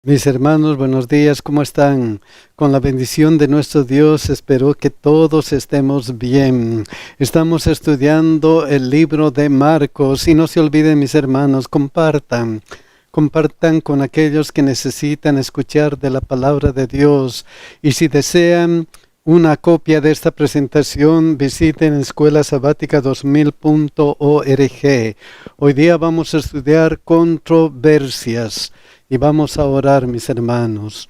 Mis hermanos, buenos días, ¿cómo están? Con la bendición de nuestro Dios, espero que todos estemos bien. Estamos estudiando el libro de Marcos y no se olviden, mis hermanos, compartan con aquellos que necesitan escuchar de la palabra de Dios. Y si desean una copia de esta presentación, visiten escuelasabática2000.org. Hoy día vamos a estudiar controversias. Y vamos a orar, mis hermanos.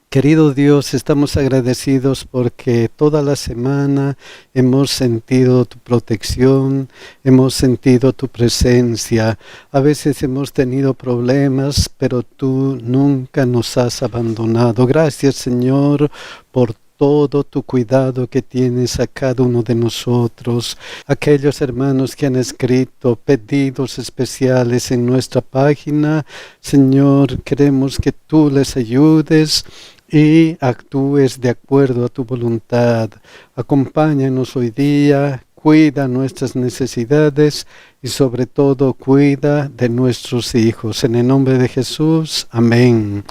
Querido Dios, estamos agradecidos porque toda la semana hemos sentido tu protección, hemos sentido tu presencia. A veces hemos tenido problemas, pero tú nunca nos has abandonado. Gracias, Señor, por todo tu cuidado que tienes a cada uno de nosotros. Aquellos hermanos que han escrito pedidos especiales en nuestra página, Señor, queremos que tú les ayudes y actúes de acuerdo a tu voluntad. Acompáñanos hoy día, cuida nuestras necesidades y sobre todo cuida de nuestros hijos. En el nombre de Jesús, amén.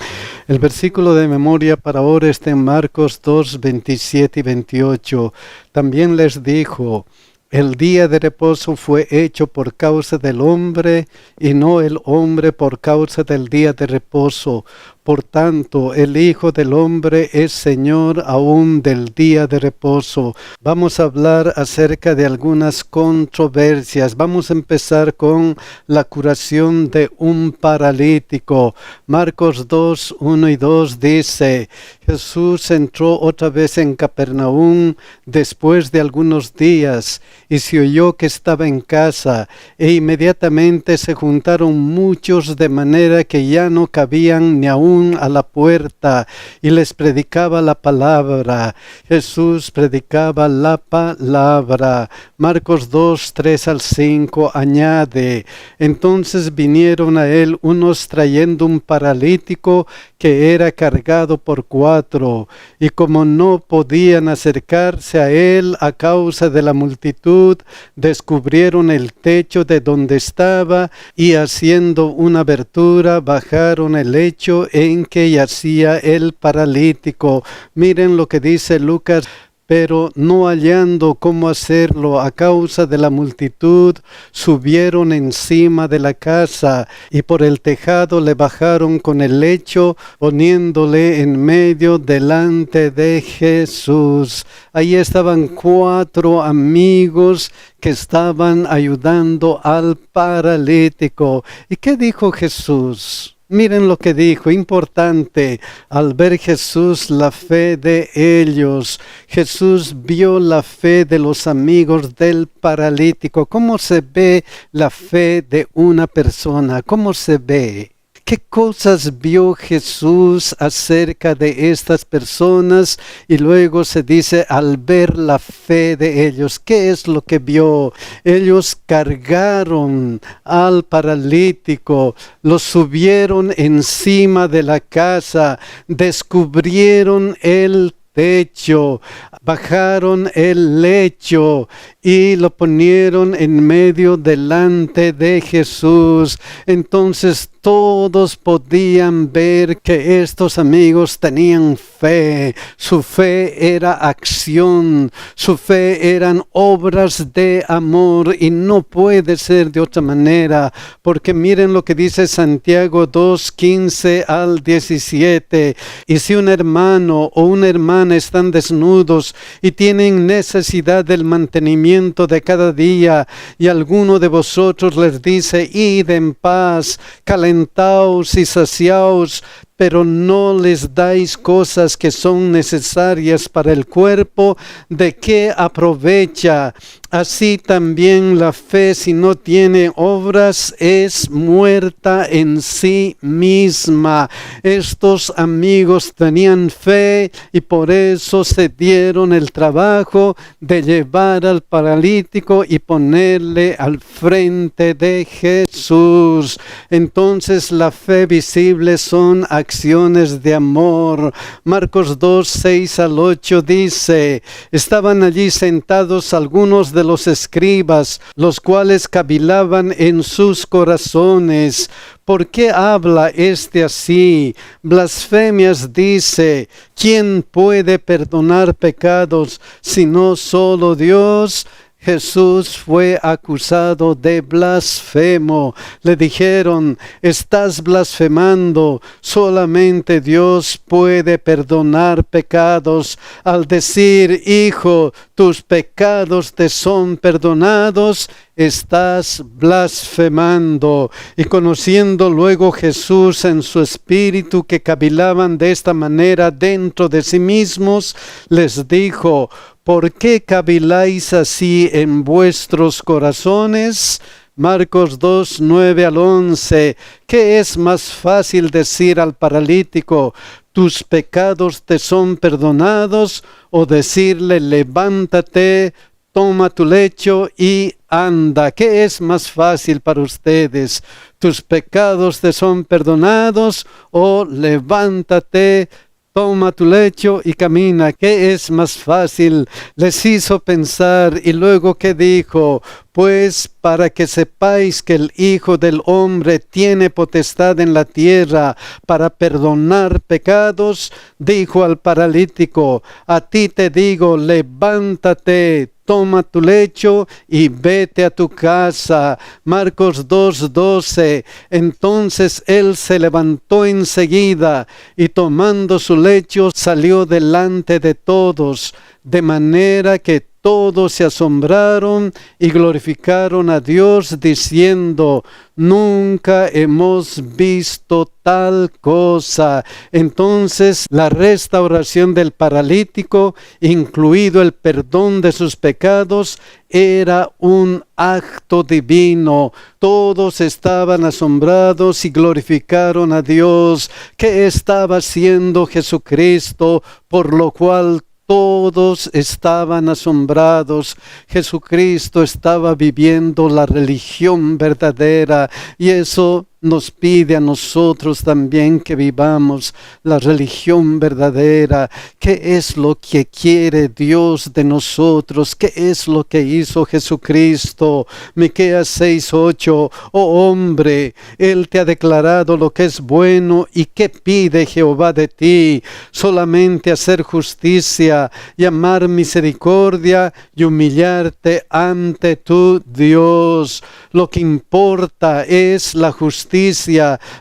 El versículo de memoria para ahora está en Marcos 2, 27 y 28. También les dijo: el día de reposo fue hecho por causa del hombre y no el hombre por causa del día de reposo. Por tanto, el Hijo del Hombre es Señor aún del día de reposo. Vamos a hablar acerca de algunas controversias. Vamos a empezar con la curación de un paralítico. Marcos 2, 1 y 2 dice: Jesús entró otra vez en Capernaum después de algunos días y se oyó que estaba en casa, e inmediatamente se juntaron muchos de manera que ya no cabían ni aún a la puerta, y les predicaba la palabra. Jesús predicaba la palabra. Marcos 2, 3 al 5 añade: entonces vinieron a él unos trayendo un paralítico que era cargado por 4, y como no podían acercarse a él a causa de la multitud, descubrieron el techo de donde estaba, y haciendo una abertura bajaron el lecho en que yacía el paralítico. Miren lo que dice Lucas: pero no hallando cómo hacerlo a causa de la multitud, subieron encima de la casa y por el tejado le bajaron con el lecho, poniéndole en medio delante de Jesús. Ahí estaban 4 amigos que estaban ayudando al paralítico. ¿Y qué dijo Jesús? Miren lo que dijo, importante. Al ver Jesús la fe de ellos, Jesús vio la fe de los amigos del paralítico. ¿Cómo se ve la fe de una persona? ¿Cómo se ve? ¿Qué cosas vio Jesús acerca de estas personas? Y luego se dice, al ver la fe de ellos. ¿Qué es lo que vio? Ellos cargaron al paralítico, lo subieron encima de la casa, descubrieron el techo, bajaron el lecho y lo ponieron en medio delante de Jesús. Entonces todos podían ver que estos amigos tenían fe. Su fe era acción, su fe eran obras de amor, y no puede ser de otra manera, porque miren lo que dice Santiago 2, 15 al 17. Y si un hermano o una hermana están desnudos y tienen necesidad del mantenimiento de cada día, y alguno de vosotros les dice: id en paz, calentaos y saciaos, pero no les dais cosas que son necesarias para el cuerpo, ¿de qué aprovecha? Así también la fe, si no tiene obras, es muerta en sí misma. Estos amigos tenían fe y por eso se dieron el trabajo de llevar al paralítico y ponerle al frente de Jesús. Entonces la fe visible son acciones de amor. Marcos 2, 6 al 8 dice: estaban allí sentados algunos de de los escribas, los cuales cavilaban en sus corazones. ¿Por qué habla este así? Blasfemias dice. ¿Quién puede perdonar pecados sino solo Dios? Jesús fue acusado de blasfemo. Le dijeron, estás blasfemando, solamente Dios puede perdonar pecados. Al decir, hijo, tus pecados te son perdonados, estás blasfemando. Y conociendo luego Jesús en su espíritu que cavilaban de esta manera dentro de sí mismos, les dijo, ¿por qué caviláis así en vuestros corazones? Marcos 2, 9 al 11. ¿Qué es más fácil decir al paralítico, tus pecados te son perdonados? O decirle, levántate, toma tu lecho y anda. ¿Qué es más fácil para ustedes? ¿Tus pecados te son perdonados? O levántate, toma tu lecho y camina. ¿Qué es más fácil? Les hizo pensar y luego ¿qué dijo? Pues para que sepáis que el Hijo del Hombre tiene potestad en la tierra para perdonar pecados, dijo al paralítico, a ti te digo, levántate, toma tu lecho y vete a tu casa. Marcos 2:12. Entonces él se levantó enseguida y tomando su lecho salió delante de todos, de manera que todos se asombraron y glorificaron a Dios diciendo, nunca hemos visto tal cosa. Entonces la restauración del paralítico, incluido el perdón de sus pecados, era un acto divino. Todos estaban asombrados y glorificaron a Dios. ¿Qué estaba haciendo Jesucristo? Por lo cual todos estaban asombrados. Jesucristo estaba viviendo la religión verdadera y eso nos pide a nosotros también que vivamos la religión verdadera. ¿Qué es lo que quiere Dios de nosotros? ¿Qué es lo que hizo Jesucristo? Miqueas 6:8. Oh hombre, Él te ha declarado lo que es bueno y qué pide Jehová de ti. Solamente hacer justicia y amar misericordia y humillarte ante tu Dios. Lo que importa es la justicia,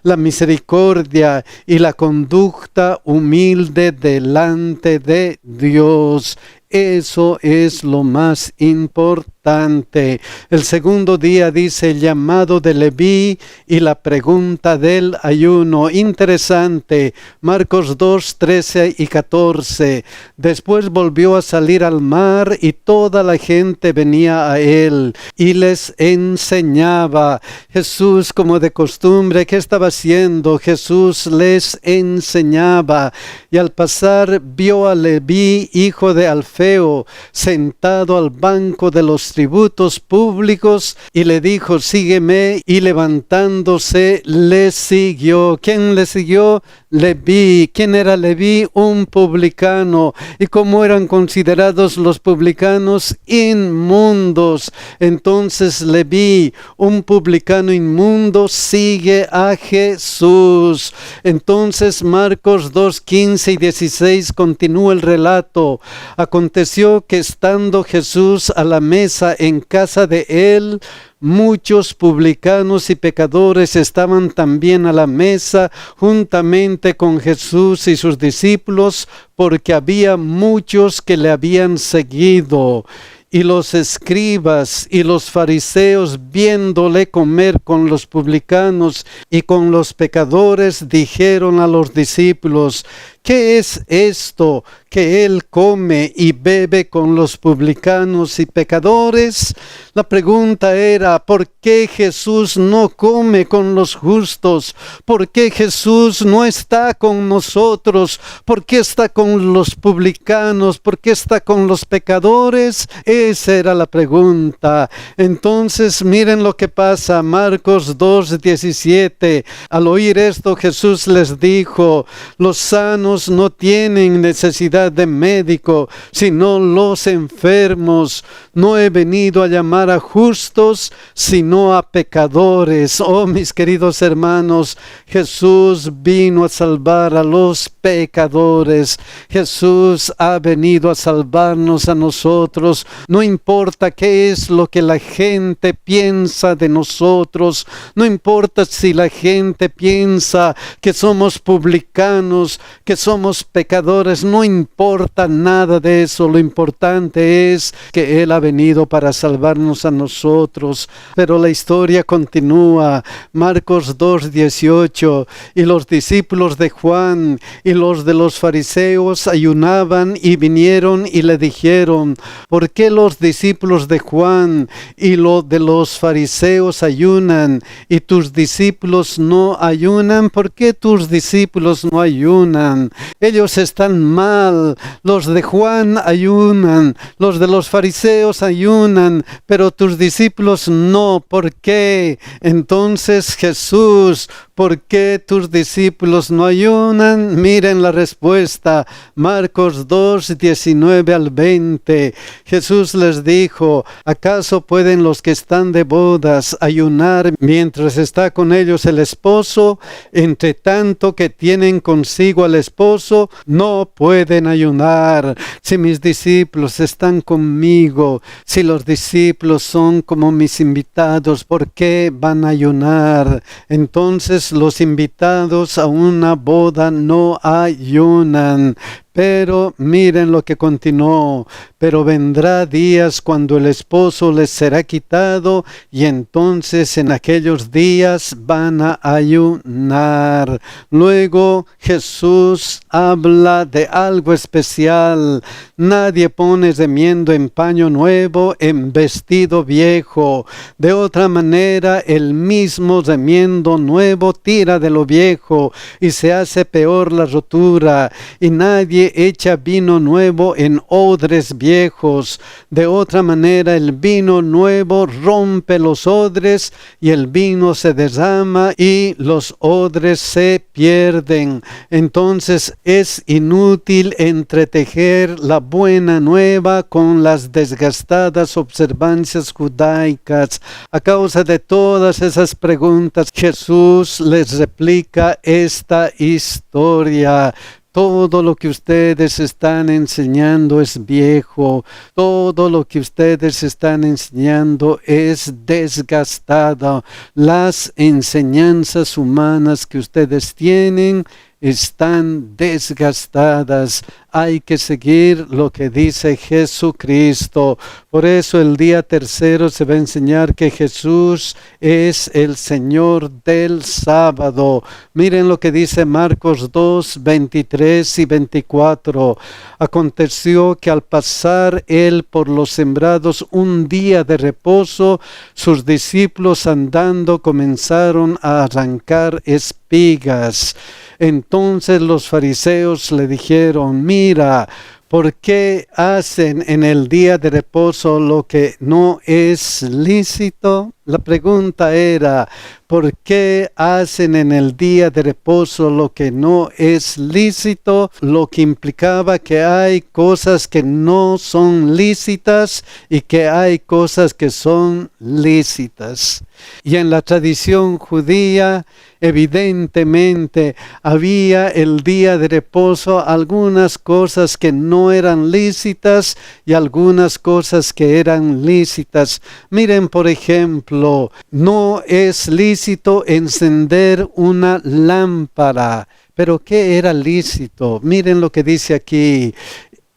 la misericordia y la conducta humilde delante de Dios. Eso es lo más importante. El segundo día dice el llamado de Leví y la pregunta del ayuno. Interesante. Marcos 2, 13 y 14. Después volvió a salir al mar y toda la gente venía a él y les enseñaba. Jesús, como de costumbre, ¿qué estaba haciendo? Jesús les enseñaba. Y al pasar vio a Leví, hijo de Alfeo, sentado al banco de los tributos públicos y le dijo, sígueme, y levantándose le siguió. ¿Quién le siguió? Leví. ¿Quién era Leví? Un publicano. ¿Y cómo eran considerados los publicanos? Inmundos. Entonces Leví, un publicano inmundo, sigue a Jesús. Entonces Marcos 2, 15 y 16 continúa el relato. Aconteció que estando Jesús a la mesa en casa de él, muchos publicanos y pecadores estaban también a la mesa juntamente con Jesús y sus discípulos, porque había muchos que le habían seguido. Y los escribas y los fariseos, viéndole comer con los publicanos y con los pecadores, dijeron a los discípulos, ¿qué es esto que él come y bebe con los publicanos y pecadores? La pregunta era, ¿por qué Jesús no come con los justos? ¿Por qué Jesús no está con nosotros? ¿Por qué está con los publicanos? ¿Por qué está con los pecadores? Esa era la pregunta. Entonces miren lo que pasa. Marcos 2, 17. Al oír esto, Jesús les dijo, los sanos sanos no tienen necesidad de médico, sino los enfermos. No he venido a llamar a justos, sino a pecadores. Oh, mis queridos hermanos, Jesús vino a salvar a los pecadores. Jesús ha venido a salvarnos a nosotros. No importa qué es lo que la gente piensa de nosotros. No importa si la gente piensa que somos publicanos, que somos pecadores. No importa nada de eso. Lo importante es que Él ha venido para salvarnos a nosotros. Pero la historia continúa. Marcos 2:18. Y los discípulos de Juan y los de los fariseos ayunaban y vinieron y le dijeron: ¿por qué los discípulos de Juan y los de los fariseos ayunan y tus discípulos no ayunan? ¿Por qué tus discípulos no ayunan? Ellos están mal. Los de Juan ayunan, los de los fariseos ayunan, pero tus discípulos no. ¿Por qué? Entonces Jesús, ¿por qué tus discípulos no ayunan? Miren la respuesta. Marcos 2:19 al 20. Jesús les dijo: ¿acaso pueden los que están de bodas ayunar mientras está con ellos el esposo? Entre tanto que tienen consigo al esposo, no pueden ayunar. Si mis discípulos están conmigo, si los discípulos son como mis invitados, ¿por qué van a ayunar? Entonces los invitados a una boda no ayunan. Pero miren lo que continuó: pero vendrá días cuando el esposo les será quitado, y entonces en aquellos días van a ayunar. Luego Jesús habla de algo especial. Nadie pone remiendo en paño nuevo en vestido viejo. De otra manera, el mismo remiendo nuevo tira de lo viejo y se hace peor la rotura. Y nadie echa vino nuevo en odres viejos. De otra manera, el vino nuevo rompe los odres y el vino se derrama y los odres se pierden. Entonces es inútil entretejer la buena nueva con las desgastadas observancias judaicas. A causa de todas esas preguntas, Jesús les replica esta historia: todo lo que ustedes están enseñando es viejo. Todo lo que ustedes están enseñando es desgastado. Las enseñanzas humanas que ustedes tienen están desgastadas. Hay que seguir lo que dice Jesucristo. Por eso el día tercero se va a enseñar que Jesús es el Señor del sábado. Miren lo que dice Marcos 2:23 y 24. Aconteció que al pasar él por los sembrados un día de reposo, sus discípulos andando comenzaron a arrancar espigas. Entonces los fariseos le dijeron: mira, ¿por qué hacen en el día de reposo lo que no es lícito? La pregunta era: ¿por qué hacen en el día de reposo lo que no es lícito? Lo que implicaba que hay cosas que no son lícitas y que hay cosas que son lícitas. Y en la tradición judía, evidentemente, había el día de reposo algunas cosas que no eran lícitas y algunas cosas que eran lícitas. Miren, por ejemplo, no es lícito encender una lámpara. ¿Pero qué era lícito? Miren lo que dice aquí: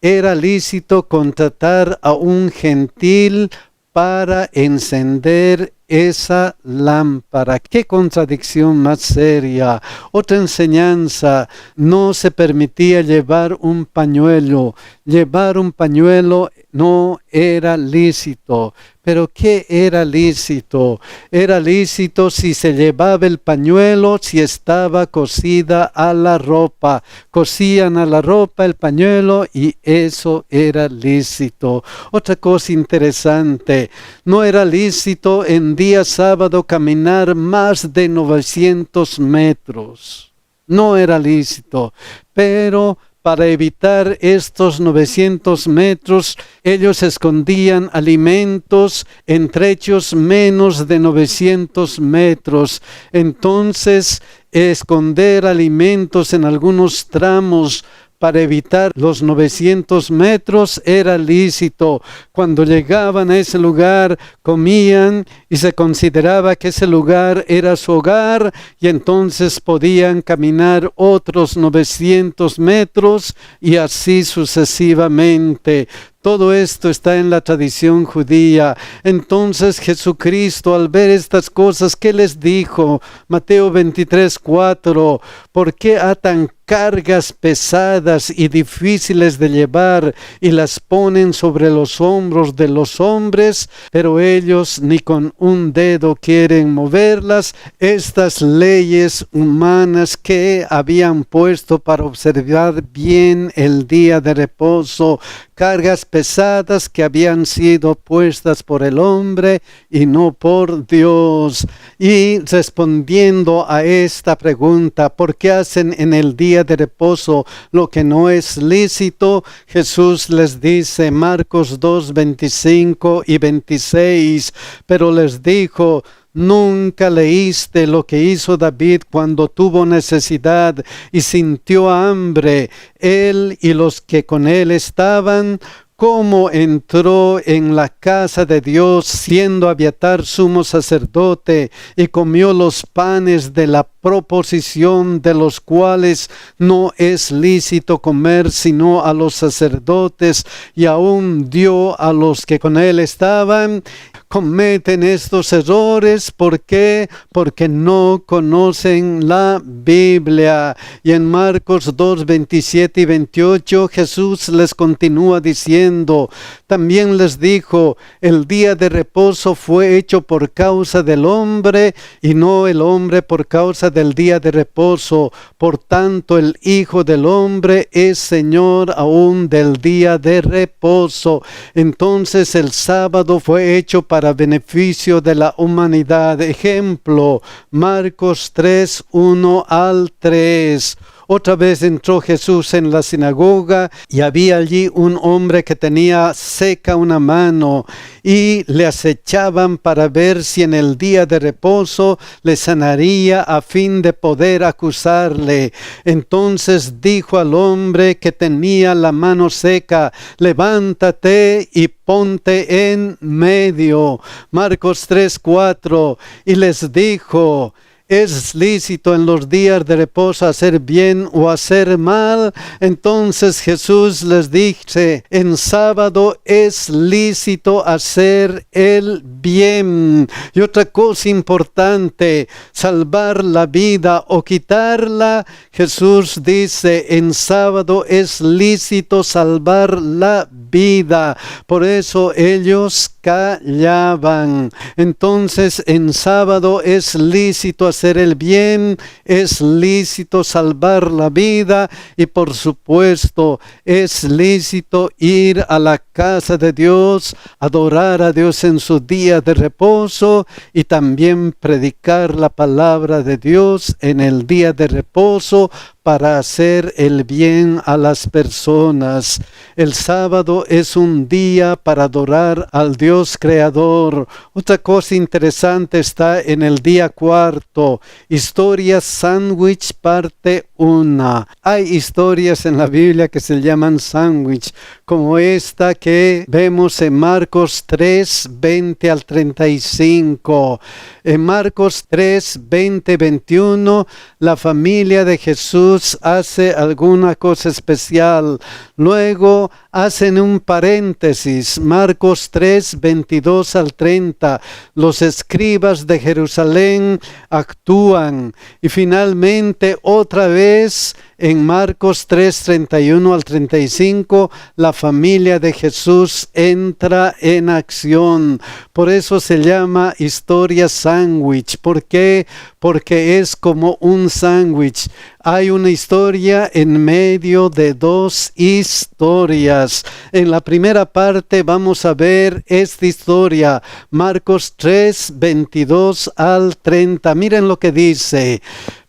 era lícito contratar a un gentil para encender esa lámpara. ¡Qué contradicción más seria! Otra enseñanza: no se permitía llevar un pañuelo. Llevar un pañuelo no era lícito. ¿Pero qué era lícito? Era lícito si se llevaba el pañuelo, si estaba cosida a la ropa. Cosían a la ropa el pañuelo y eso era lícito. Otra cosa interesante: no era lícito en día sábado caminar más de 900 metros. no era lícito, pero para evitar estos 900 metros, ellos escondían alimentos en trechos menos de 900 metros. Entonces, esconder alimentos en algunos tramos para evitar los 900 metros era lícito. Cuando llegaban a ese lugar, comían y se consideraba que ese lugar era su hogar, y entonces podían caminar otros 900 metros y así sucesivamente. Todo esto está en la tradición judía. Entonces Jesucristo, al ver estas cosas, ¿qué les dijo? Mateo 23:4, ¿por qué atan cargas pesadas y difíciles de llevar y las ponen sobre los hombros de los hombres, pero ellos ni con un dedo quieren moverlas? Estas leyes humanas que habían puesto para observar bien el día de reposo, cargas pesadas que habían sido puestas por el hombre y no por Dios. Y respondiendo a esta pregunta, ¿por qué hacen en el día de reposo lo que no es lícito? Jesús les dice, Marcos 2:25 y 26, pero les dijo: ¿nunca leíste lo que hizo David cuando tuvo necesidad y sintió hambre, él y los que con él estaban? ¿Cómo entró en la casa de Dios siendo Abiatar sumo sacerdote y comió los panes de la proposición, de los cuales no es lícito comer sino a los sacerdotes, y aún dio a los que con él estaban? Cometen estos errores, ¿por qué? Porque no conocen la Biblia. Y en Marcos 2:27 y 28 Jesús les continúa diciendo, también les dijo, el día de reposo fue hecho por causa del hombre y no el hombre por causa del día de reposo. Por tanto, el Hijo del Hombre es Señor aún del día de reposo. Entonces el sábado fue hecho para beneficio de la humanidad. Ejemplo, Marcos 3:1 al 3. Otra vez entró Jesús en la sinagoga y había allí un hombre que tenía seca una mano, y le acechaban para ver si en el día de reposo le sanaría a fin de poder acusarle. Entonces dijo al hombre que tenía la mano seca, levántate y ponte en medio. Marcos 3:4, y les dijo, ¿es lícito en los días de reposo hacer bien o hacer mal? Entonces Jesús les dice, en sábado es lícito hacer el bien. Y otra cosa importante, salvar la vida o quitarla. Jesús dice, en sábado es lícito salvar la vida. Por eso ellos callaban. Entonces en sábado es lícito hacer el bien, es lícito salvar la vida, y por supuesto es lícito ir a la casa de Dios, adorar a Dios en su día de reposo y también predicar la palabra de Dios en el día de reposo para hacer el bien a las personas. El sábado es un día para adorar al Dios creador. Otra cosa interesante está en el día cuarto, historia sándwich parte 1. Hay historias en la Biblia que se llaman sándwich, como esta que vemos en Marcos 3:20 al 35. En Marcos 3:20, 21, la familia de Jesús hace alguna cosa especial. Luego hacen un paréntesis, Marcos 3:22 al 30. Los escribas de Jerusalén actúan, y finalmente otra vez en Marcos 3:31 al 35, la familia de Jesús entra en acción. Por eso se llama historia sándwich. ¿Por qué? Porque es como un sándwich. Hay una historia en medio de dos historias. En la primera parte vamos a ver esta historia, Marcos 3:22 al 30. Miren lo que dice.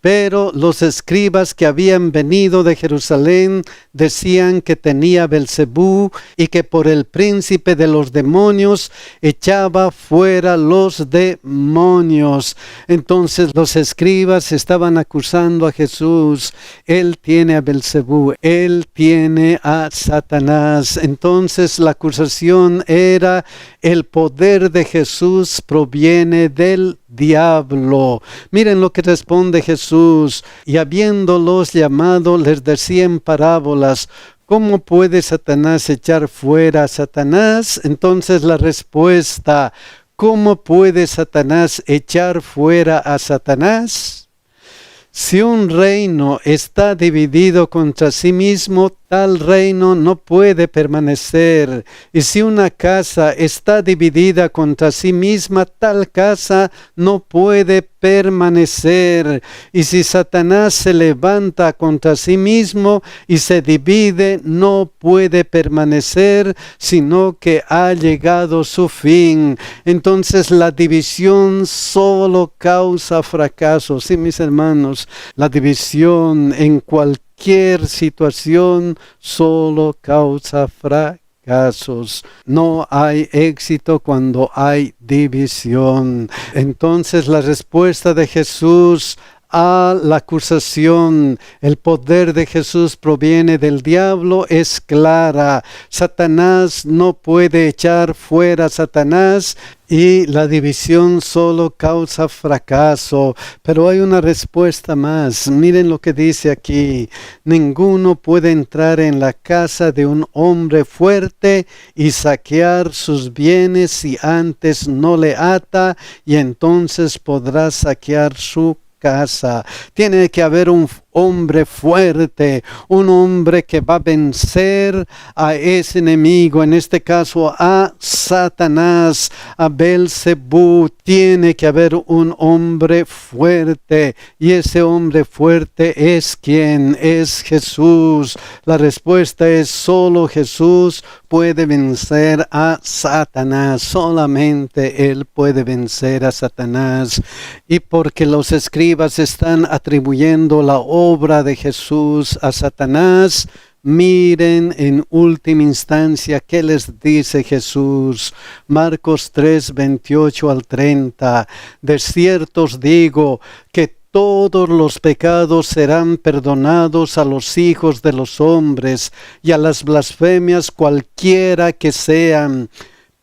Pero los escribas que habían venido de Jerusalén decían que tenía Belzebú y que por el príncipe de los demonios echaba fuera los demonios. Entonces los escribas estaban acusando a Jesús. Él tiene a Belzebú, él tiene a Satanás. Entonces la acusación era: el poder de Jesús proviene del diablo. Miren lo que responde Jesús: y habiéndolos llamado, les decía en parábolas: ¿cómo puede Satanás echar fuera a Satanás? Entonces la respuesta: ¿cómo puede Satanás echar fuera a Satanás? Si un reino está dividido contra sí mismo, tal reino no puede permanecer. Y si una casa está dividida contra sí misma, tal casa no puede permanecer. Y si Satanás se levanta contra sí mismo y se divide, no puede permanecer, sino que ha llegado su fin. Entonces la división solo causa fracaso. Sí, mis hermanos, la división en cualquier situación solo causa fracasos. No hay éxito cuando hay división. Entonces la respuesta de Jesús a la acusación: el poder de Jesús proviene del diablo, es clara. Satanás no puede echar fuera a Satanás, y la división solo causa fracaso. Pero hay una respuesta más. Miren lo que dice aquí: ninguno puede entrar en la casa de un hombre fuerte y saquear sus bienes si antes no le ata, y entonces podrá saquear su casa. Tiene que haber un hombre fuerte, un hombre que va a vencer a ese enemigo, en este caso a Satanás, a Belzebú. Tiene que haber un hombre fuerte, y ese hombre fuerte es ¿quién? Es Jesús. La respuesta es: solo Jesús puede vencer a Satanás. Solamente Él puede vencer a Satanás. Y porque los escribas están atribuyendo la obra de Jesús a Satanás, miren en última instancia qué les dice Jesús. Marcos 3, 28 al 30. De cierto os digo que todos los pecados serán perdonados a los hijos de los hombres, y a las blasfemias cualquiera que sean.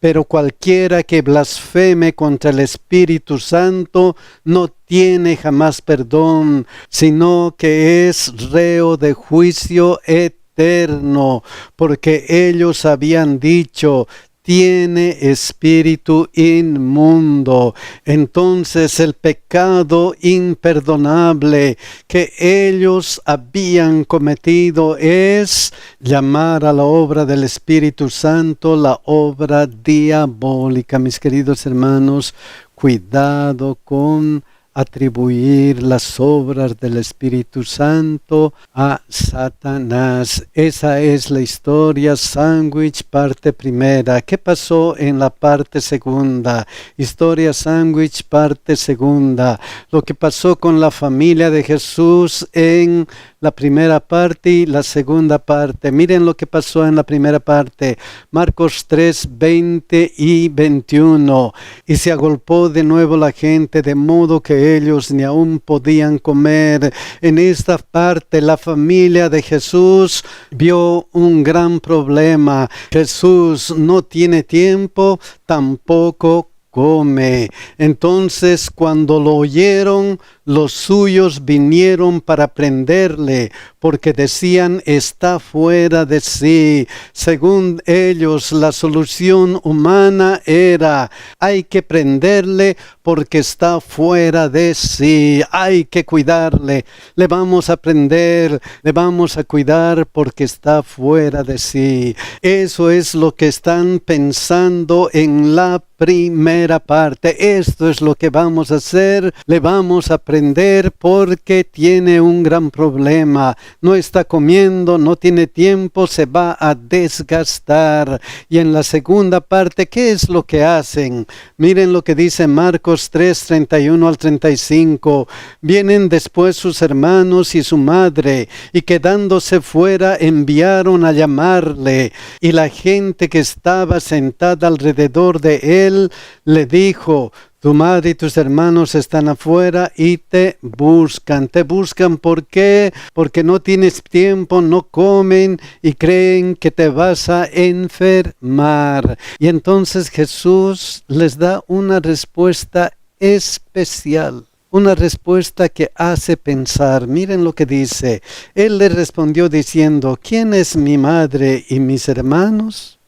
Pero cualquiera que blasfeme contra el Espíritu Santo no tiene jamás perdón, sino que es reo de juicio eterno, porque ellos habían dicho: tiene espíritu inmundo. Entonces el pecado imperdonable que ellos habían cometido es llamar a la obra del Espíritu Santo la obra diabólica. Mis queridos hermanos, cuidado con atribuir las obras del Espíritu Santo a Satanás. Esa es la historia sándwich parte primera. ¿Qué pasó en la parte segunda? Historia sándwich parte segunda. Lo que pasó con la familia de Jesús en la primera parte y la segunda parte. Miren lo que pasó en la primera parte. Marcos 3, 20 y 21. Y se agolpó de nuevo la gente, de modo que ellos ni aún podían comer. En esta parte la familia de Jesús vio un gran problema. Jesús no tiene tiempo, tampoco come. Entonces, cuando lo oyeron, los suyos vinieron para prenderle, porque decían: está fuera de sí. Según ellos, la solución humana era: hay que prenderle porque está fuera de sí. Hay que cuidarle. Le vamos a prender, le vamos a cuidar porque está fuera de sí. Eso es lo que están pensando en la primera parte. Esto es lo que vamos a hacer. Le vamos a prender porque tiene un gran problema. No está comiendo, no tiene tiempo, se va a desgastar. Y en la segunda parte, ¿qué es lo que hacen? Miren lo que dice Marcos Marcos 3, 31 al 35. Vienen después sus hermanos y su madre, y quedándose fuera enviaron a llamarle. Y la gente que estaba sentada alrededor de él le dijo: tu madre y tus hermanos están afuera y te buscan. Te buscan, ¿por qué? Porque no tienes tiempo, no comen y creen que te vas a enfermar. Y entonces Jesús les da una respuesta especial. Una respuesta que hace pensar. Miren lo que dice. Él le respondió diciendo: ¿quién es mi madre y mis hermanos?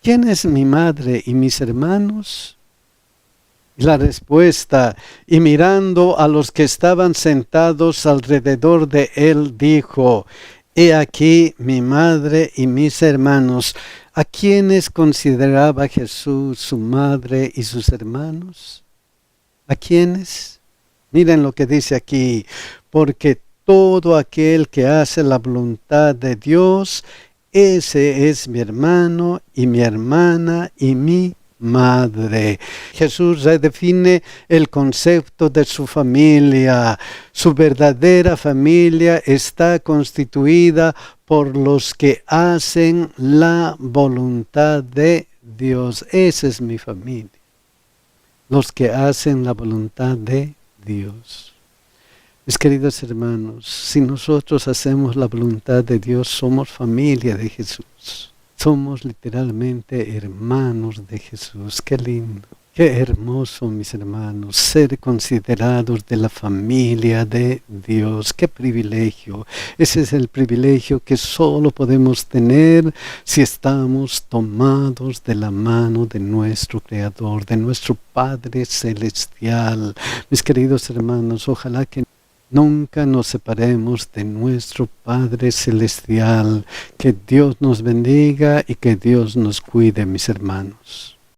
¿Quién es mi madre y mis hermanos? La respuesta, y mirando a los que estaban sentados alrededor de él, dijo: he aquí mi madre y mis hermanos. ¿A quiénes consideraba Jesús su madre y sus hermanos? ¿A quiénes? Miren lo que dice aquí: porque todo aquel que hace la voluntad de Dios, ese es mi hermano y mi hermana y mi madre. Jesús redefine el concepto de su familia. Su verdadera familia está constituida por los que hacen la voluntad de Dios. Esa es mi familia. Los que hacen la voluntad de Dios. Mis queridos hermanos, si nosotros hacemos la voluntad de Dios, somos familia de Jesús. Somos literalmente hermanos de Jesús. Qué lindo, qué hermoso, mis hermanos, ser considerados de la familia de Dios. Qué privilegio. Ese es el privilegio que solo podemos tener si estamos tomados de la mano de nuestro Creador, de nuestro Padre Celestial. Mis queridos hermanos, ojalá que nunca nos separemos de nuestro Padre Celestial. Que Dios nos bendiga y que Dios nos cuide, mis hermanos.